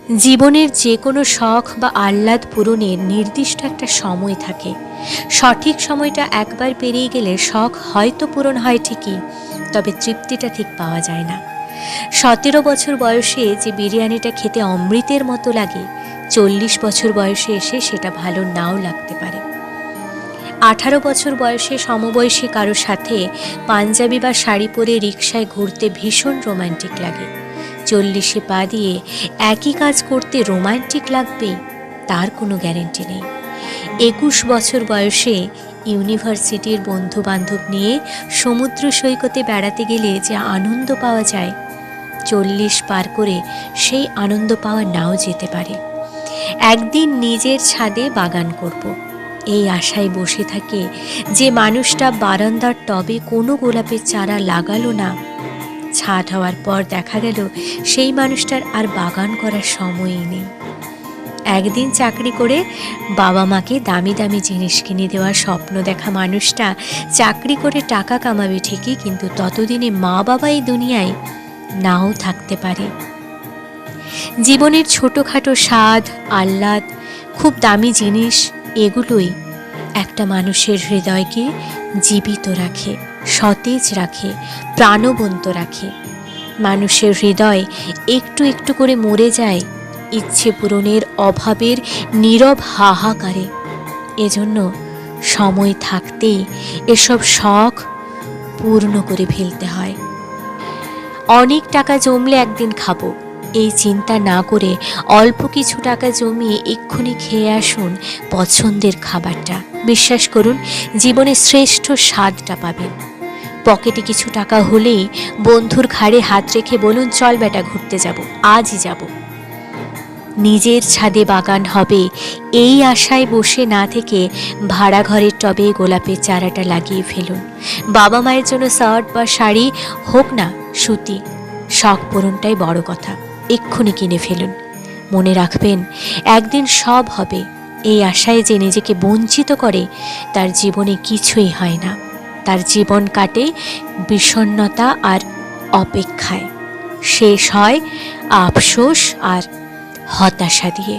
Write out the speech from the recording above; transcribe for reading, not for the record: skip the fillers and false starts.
জীবনের যে কোনো শখ বা আহ্লাদ পূরণের নির্দিষ্ট একটা সময় থাকে। সঠিক সময়টা একবার পেরিয়ে গেলে শখ হয়তো পূরণ হয় ঠিকই, তবে তৃপ্তিটা ঠিক পাওয়া যায় না। 17 বছর বয়সে যে বিরিয়ানিটা খেতে অমৃতের মতো লাগে, 40 বছর বয়সে এসে সেটা ভালো নাও লাগতে পারে। 18 বছর বয়সে সমবয়সী কারো সাথে পাঞ্জাবি বা শাড়ি পরে রিকশায় ঘুরতে ভীষণ রোমান্টিক লাগে। 40-এ পা দিয়ে একই কাজ করতে রোমান্টিক লাগবে তার কোনো গ্যারেন্টি নেই। 21 বছর বয়সে ইউনিভার্সিটির বন্ধু বান্ধব নিয়ে সমুদ্র সৈকতে বেড়াতে গেলে যে আনন্দ পাওয়া যায়, 40 পার করে সেই আনন্দ পাওয়া নাও যেতে পারে। একদিন নিজের ছাদে বাগান করব, এই আশায় বসে থাকে যে মানুষটা বারান্দার টবে কোনো গোলাপের চারা লাগালো না। ছাদ হওয়ার পর দেখা গেল সেই মানুষটার আর বাগান করার সময়ই নেই। একদিন চাকরি করে বাবা মাকে দামি দামি জিনিস কিনে দেওয়ার স্বপ্ন দেখা মানুষটা চাকরি করে টাকা কামাবে ঠিকই, কিন্তু ততদিনে মা বাবা এই দুনিয়ায় নাও থাকতে পারে। জীবনের ছোটোখাটো স্বাদ, আহ্লাদ, খুব দামি জিনিস, এগুলোই একটা মানুষের হৃদয়কে জীবিত রাখে, সতেজ রাখে, প্রাণবন্ত রাখে। মানুষের হৃদয় একটু একটু করে মরে যায় ইচ্ছে পূরণের অভাবের নীরব হাহাকারে। এজন্য সময় থাকতেই এসব শখ পূর্ণ করে ফেলতে হয়। অনেক টাকা জমলে একদিন খাবো, এই চিন্তা না করে অল্প কিছু টাকা জমিয়ে এক্ষুনি খেয়ে আসুন পছন্দের খাবারটা। বিশ্বাস করুন, জীবনে শ্রেষ্ঠ স্বাদটা পাবেন। পকেটে কিছু টাকা হলেই বন্ধুর ঘাড়ে হাত রেখে বলুন, চল বেটা ঘুরতে যাব, আজই যাব। নিজের ছাদে বাগান হবে এই আশায় বসে না থেকে ভাড়া ঘরের টবে গোলাপের চারাটা লাগিয়ে ফেলুন। বাবা মায়ের জন্য শার্ট বা শাড়ি হোক না সুতি, শখ পূরণটাই বড় কথা, এক্ষুনি কিনে ফেলুন। মনে রাখবেন, একদিন সব হবে এই আশায় যে নিজেকে বঞ্চিত করে তার জীবনে কিছুই হয় না। তার জীবন কাটে বিষণ্ণতা আর অপেক্ষায়, শেষ হয় আফসোস আর হতাশা দিয়ে।